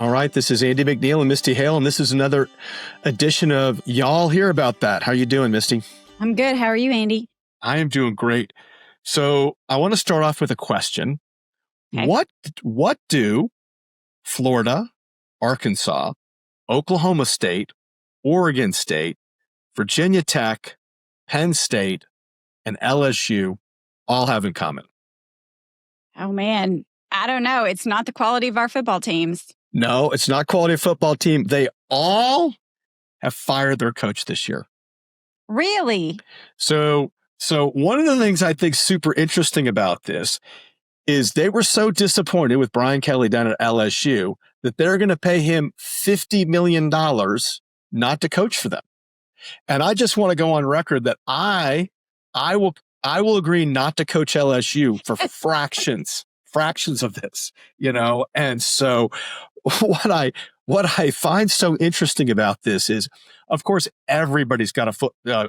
All right, this is Andy McNeil and Misty Hale, and this is another edition of Y'all Hear About That. How you doing, Misty? I'm good. How are you, Andy? I am doing great. So I want to start off with a question. Okay. What do Florida, Arkansas, Oklahoma State, Oregon State, Virginia Tech, Penn State, and LSU all have in common? Oh, man. I don't know. It's not the quality of our football teams. No, it's not quality of football team. They all have fired their coach this year. Really? So one of the things I think super interesting about this is they were so disappointed with Brian Kelly down at LSU that they're going to pay him $50 million not to coach for them. And I just want to go on record that I will agree not to coach LSU for fractions of this, And so what I find so interesting about this is, of course, everybody's got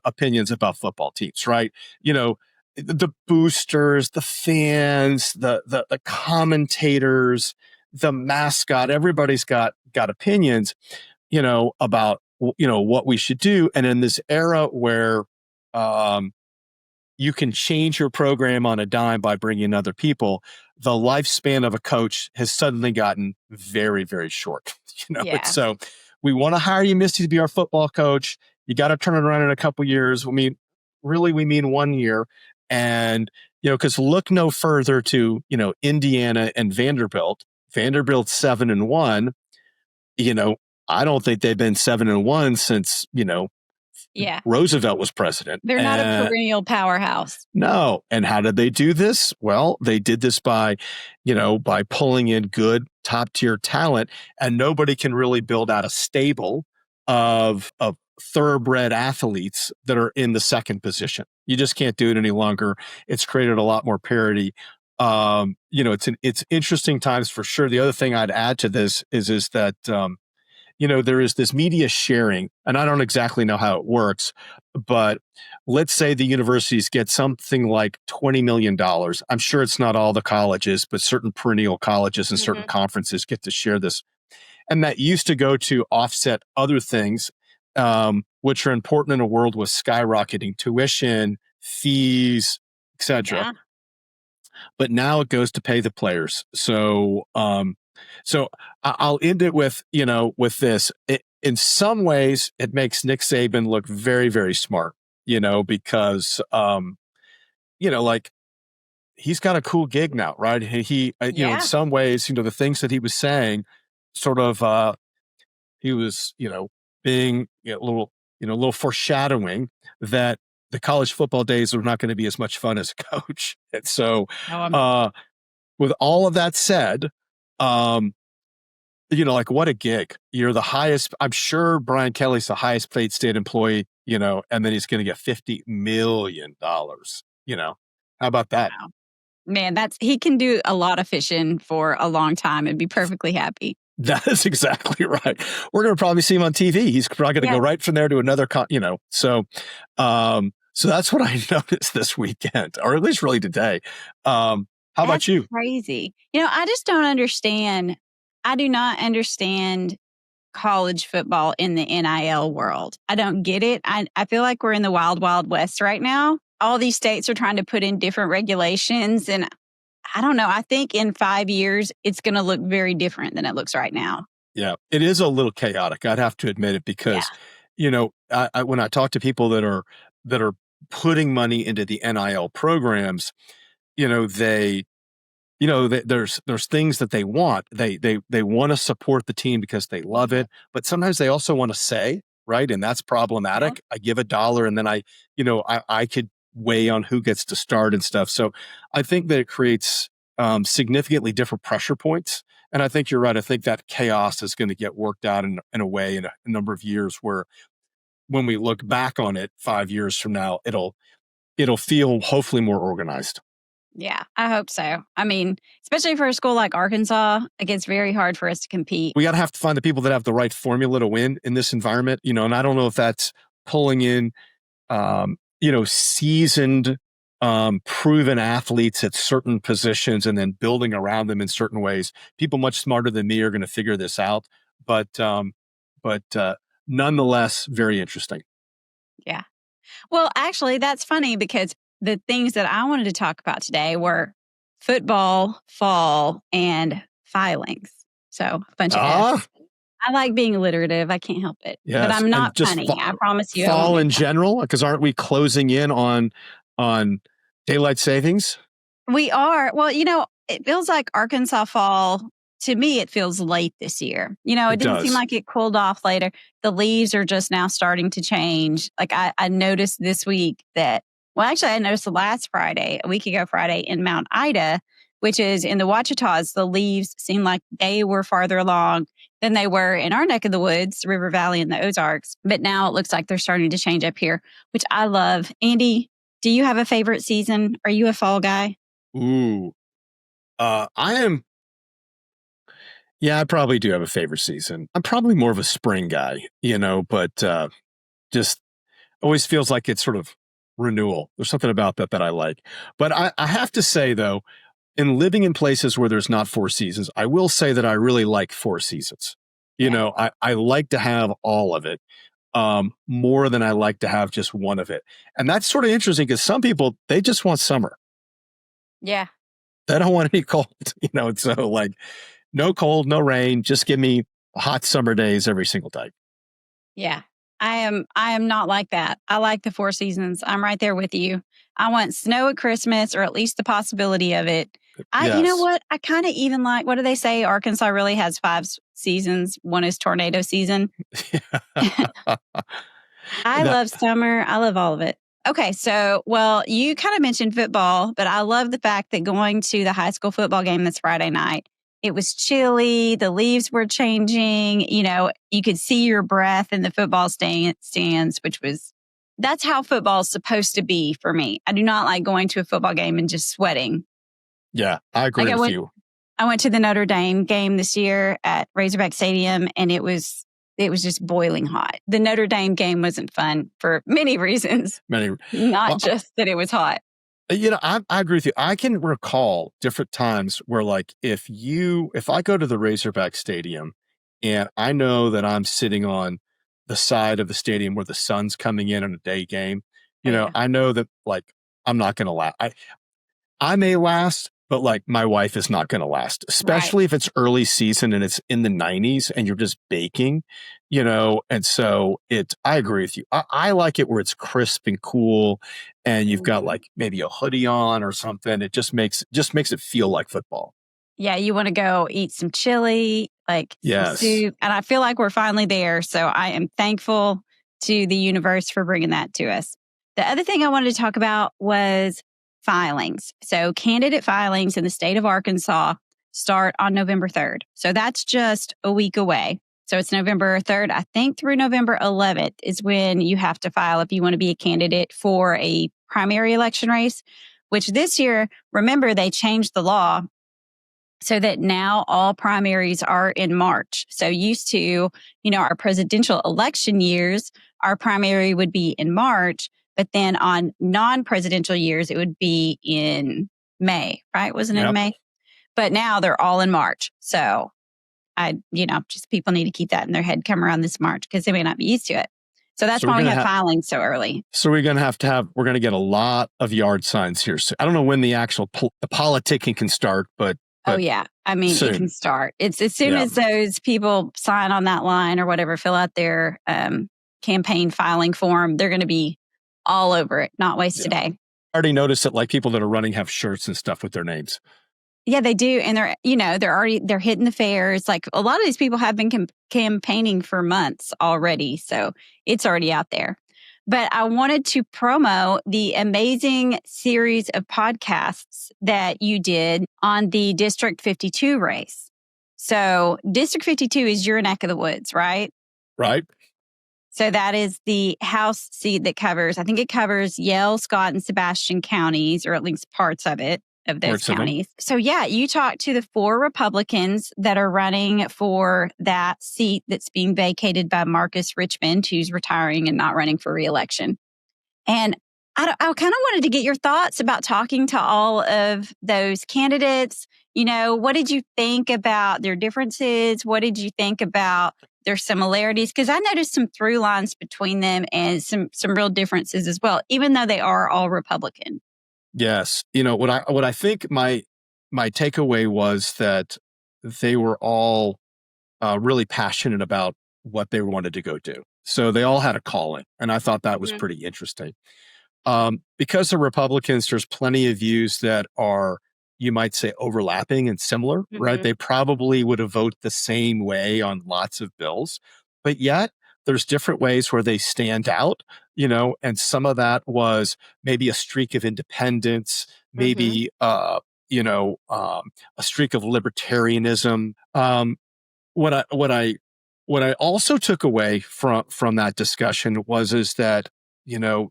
opinions about football teams, right? The boosters, the fans, the commentators, the mascot, everybody's got opinions, about, what we should do. And in this era where, you can change your program on a dime by bringing in other people, the lifespan of a coach has suddenly gotten very, very short. Yeah. So we want to hire you, Misty, to be our football coach. You got to turn it around in a couple years. I mean, really, we mean 1 year. And, because look no further to, Indiana and Vanderbilt. Vanderbilt's 7-1. I don't think they've been 7-1 since, Roosevelt was president. They're not a perennial powerhouse. No. And how did they do this? Well, they did this by pulling in good top tier talent, and nobody can really build out a stable of thoroughbred athletes that are in the second position. You just can't do it any longer. It's created a lot more parity. It's interesting times for sure. The other thing I'd add to this is that, there is this media sharing, and I don't exactly know how it works, but let's say the universities get something like $20 million. I'm sure it's not all the colleges, but certain perennial colleges and certain conferences get to share this. And that used to go to offset other things, which are important in a world with skyrocketing tuition, fees, etc. Yeah. But now it goes to pay the players. So I'll end it with this. In some ways, it makes Nick Saban look very, very smart, because, like he's got a cool gig now, right? He in some ways, the things that he was saying sort of, he was, being a little foreshadowing that the college football days are not going to be as much fun as a coach. And so, with all of that said, what a gig. You're the highest. I'm sure Brian Kelly's the highest paid state employee, and then he's going to get $50 million. How about that? Wow. Man, he can do a lot of fishing for a long time and be perfectly happy. That is exactly right. We're going to probably see him on TV. He's probably going to go right from there to another, So that's what I noticed this weekend, or at least really today. How about you? Crazy. I just don't understand. I do not understand college football in the NIL world. I don't get it. I feel like we're in the wild, wild west right now. All these states are trying to put in different regulations. And I don't know. I think in 5 years, it's going to look very different than it looks right now. Yeah, it is a little chaotic. I'd have to admit it because, when I talk to people that are putting money into the NIL programs, there's things that they want. They want to support the team because they love it, but sometimes they also want to say, right? And that's problematic. Yeah. I give $1 and then I could weigh on who gets to start and stuff. So I think that it creates significantly different pressure points. And I think you're right. I think that chaos is going to get worked out in a way in a number of years where when we look back on it 5 years from now, it'll feel hopefully more organized. Yeah, I hope so. I mean, especially for a school like Arkansas, it gets very hard for us to compete. We got to have to find the people that have the right formula to win in this environment, and I don't know if that's pulling in, seasoned proven athletes at certain positions and then building around them in certain ways. People much smarter than me are going to figure this out, but nonetheless, very interesting. Yeah. Well, actually, that's funny because the things that I wanted to talk about today were football, fall, and filings. So a bunch of F's. I like being alliterative. I can't help it. Yes, But I'm and not just funny. I promise you. I won't fall be in funny. general, because aren't we closing in on daylight savings? We are. Well, it feels like Arkansas fall. To me, it feels late this year. It It didn't seem does. like it cooled off later. The leaves are just now starting to change. Like I noticed this week that, well, actually, I noticed the last Friday, a week ago Friday in Mount Ida, which is in the Ouachitas, the leaves seemed like they were farther along than they were in our neck of the woods, River Valley and the Ozarks. But now it looks like they're starting to change up here, which I love. Andy, do you have a favorite season? Are you a fall guy? Ooh, I am. Yeah, I probably do have a favorite season. I'm probably more of a spring guy, but just always feels like it's sort of renewal. There's something about that I like. But I have to say, though, in living in places where there's not four seasons, I will say that I really like four seasons. Yeah. I like to have all of it more than I like to have just one of it. And that's sort of interesting because some people, they just want summer. Yeah. They don't want any cold, and so like no cold, no rain, just give me hot summer days every single day. Yeah. I am not like that. I like the four seasons. I'm right there with you. I want snow at Christmas or at least the possibility of it. You know Yes. what? I kind of even like, what do they say? Arkansas really has five seasons. One is tornado season. I That- love summer. I love all of it. Okay. So, well, you kind of mentioned football, but I love the fact that going to the high school football game this Friday night, it was chilly. The leaves were changing. You could see your breath in the football stands, that's how football is supposed to be for me. I do not like going to a football game and just sweating. yeah, I agree Like with you. I went to the Notre Dame game this year at Razorback Stadium, and it was just boiling hot. The Notre Dame game wasn't fun for many reasons, not just that it was hot. I agree with you. I can recall different times where, like, if I go to the Razorback Stadium and I know that I'm sitting on the side of the stadium where the sun's coming in on a day game, I know that, like, I'm not going to laugh. I may last, but like my wife is not going to last, especially if it's early season and it's in the 90s and you're just baking, and so I agree with you. I like it where it's crisp and cool and you've got like maybe a hoodie on or something. It just makes it feel like football. Yeah, you want to go eat some chili, like some soup. And I feel like we're finally there. So I am thankful to the universe for bringing that to us. The other thing I wanted to talk about was filings. So candidate filings in the state of Arkansas start on November 3rd. So that's just a week away. So it's November 3rd, I think through November 11th is when you have to file if you want to be a candidate for a primary election race, which this year, remember, they changed the law so that now all primaries are in March. So used to, our presidential election years, our primary would be in March, but then on non-presidential years, it would be in May, right? Wasn't it in May? But now they're all in March. So just people need to keep that in their head come around this March because they may not be used to it. So that's why we have filings so early. So we're going to get a lot of yard signs here. So I don't know when the actual the politicking can start, but oh, yeah. I mean, soon. It can start. It's as soon as those people sign on that line or whatever, fill out their campaign filing form, they're going to be all over it. Not waste a day. I already noticed that like people that are running have shirts and stuff with their names. Yeah, they do. And they're hitting the fairs. Like a lot of these people have been campaigning for months already. So it's already out there. But I wanted to promo the amazing series of podcasts that you did on the District 52 race. So District 52 is your neck of the woods, right? Right. So that is the House seat that I think it covers Yale, Scott, and Sebastian counties, or at least parts of those counties. So yeah, you talked to the 4 Republicans that are running for that seat that's being vacated by Marcus Richmond, who's retiring and not running for re-election. And I kind of wanted to get your thoughts about talking to all of those candidates. What did you think about their differences? What did you think about their similarities? Because I noticed some through lines between them and some real differences as well, even though they are all Republican. Yes. What I think my takeaway was that they were all really passionate about what they wanted to go do. So they all had a calling, and I thought that was pretty interesting. Because they're Republicans, there's plenty of views that are, you might say, overlapping and similar, right? They probably would have voted the same way on lots of bills, but yet there's different ways where they stand out, and some of that was maybe a streak of independence, maybe, a streak of libertarianism. What I also took away from that discussion is that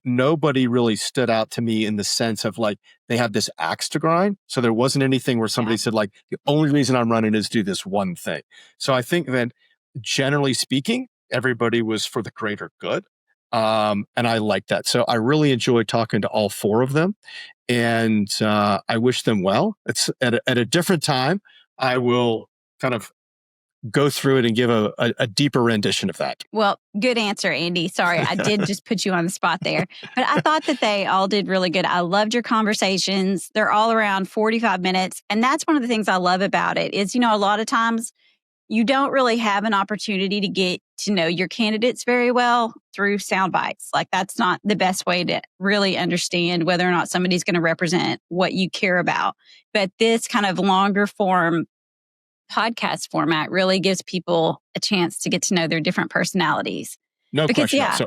nobody really stood out to me in the sense of like they had this axe to grind. So there wasn't anything where somebody said like the only reason I'm running is do this one thing. So I think that generally speaking, everybody was for the greater good, and I like that. So I really enjoyed talking to all four of them, and I wish them well. It's at a different time. I will kind of go through it and give a deeper rendition of that. Well, good answer, Andy. Sorry, I did just put you on the spot there. But I thought that they all did really good. I loved your conversations. They're all around 45 minutes. And that's one of the things I love about it is, a lot of times you don't really have an opportunity to get to know your candidates very well through sound bites. Like that's not the best way to really understand whether or not somebody's going to represent what you care about. But this kind of longer form podcast format really gives people a chance to get to know their different personalities. No question. Yeah,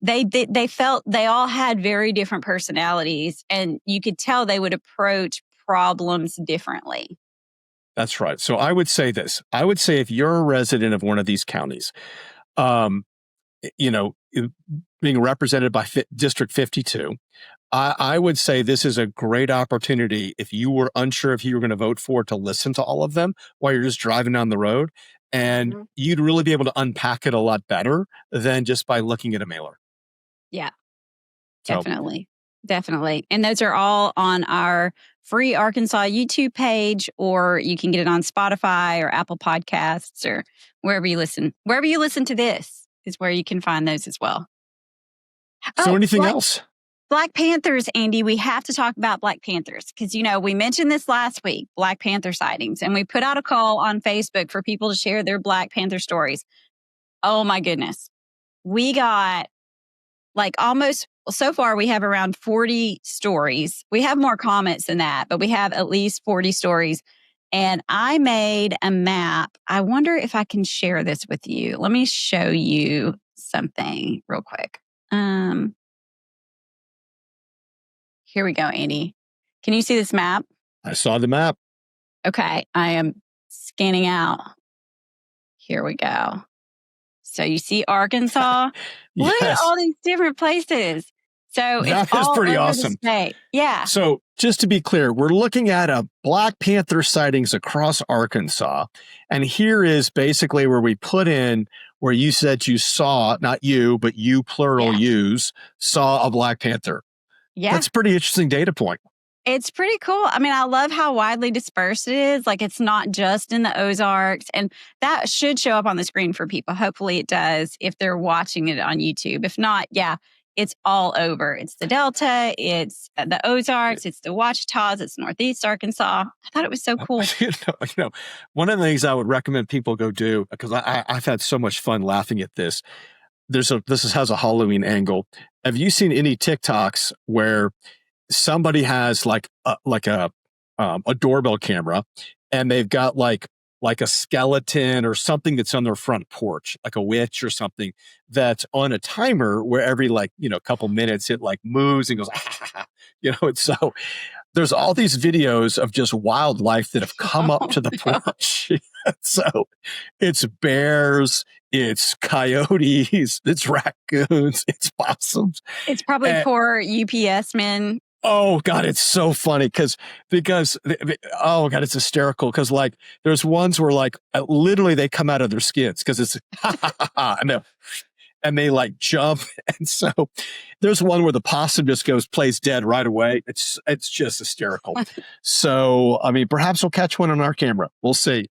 they felt they all had very different personalities, and you could tell they would approach problems differently. That's right. So I would say this. I would say if you're a resident of one of these counties, being represented by District 52, I would say this is a great opportunity if you were unsure if you were going to vote for to listen to all of them while you're just driving down the road. And you'd really be able to unpack it a lot better than just by looking at a mailer. Yeah, definitely. Definitely. And those are all on our free Arkansas YouTube page, or you can get it on Spotify or Apple Podcasts or wherever you listen. Wherever you listen to this is where you can find those as well. So anything else? Black Panthers, Andy, we have to talk about Black Panthers because, we mentioned this last week, Black Panther sightings, and we put out a call on Facebook for people to share their Black Panther stories. Oh my goodness. We got so far we have around 40 stories. We have more comments than that, but we have at least 40 stories. And I made a map. I wonder if I can share this with you. Let me show you something real quick. Here we go, Andy. Can you see this map? I saw the map. Okay, I am scanning out. Here we go. So you see Arkansas? Yes. Look at all these different places. So that it's all pretty over awesome. The state. Yeah. So just to be clear, we're looking at a Black Panther sightings across Arkansas. And here is basically where we put in where you said you saw, not you, but you plural yous, saw a Black Panther. Yeah. That's a pretty interesting data point. It's pretty cool. I mean, I love how widely dispersed it is. Like it's not just in the Ozarks, and that should show up on the screen for people. Hopefully it does if they're watching it on YouTube. If not, it's all over. It's the Delta, it's the Ozarks, it's the Ouachitas, it's Northeast Arkansas. I thought it was so cool. One of the things I would recommend people go do, because I've had so much fun laughing at this. This has a Halloween angle. Have you seen any TikToks where somebody has like a doorbell camera and they've got like a skeleton or something that's on their front porch, like a witch or something that's on a timer where every couple minutes it like moves and goes, and so there's all these videos of just wildlife that have come up to the porch. So it's bears, it's coyotes, it's raccoons, it's possums. It's probably poor UPS men. Oh God, it's so funny because oh God, it's hysterical because like there's ones where like literally they come out of their skins because it's and and they like jump. And so there's one where the possum just plays dead right away. It's just hysterical. So, I mean, perhaps we'll catch one on our camera. We'll see.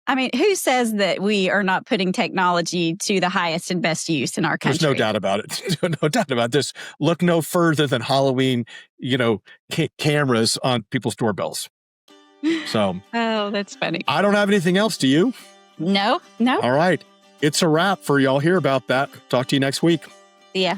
I mean, who says that we are not putting technology to the highest and best use in our country? There's no doubt about it. No doubt about this. Look no further than Halloween, cameras on people's doorbells. So, oh, that's funny. I don't have anything else. Do you? No. All right. It's a wrap for y'all. Hear about that. Talk to you next week. See ya.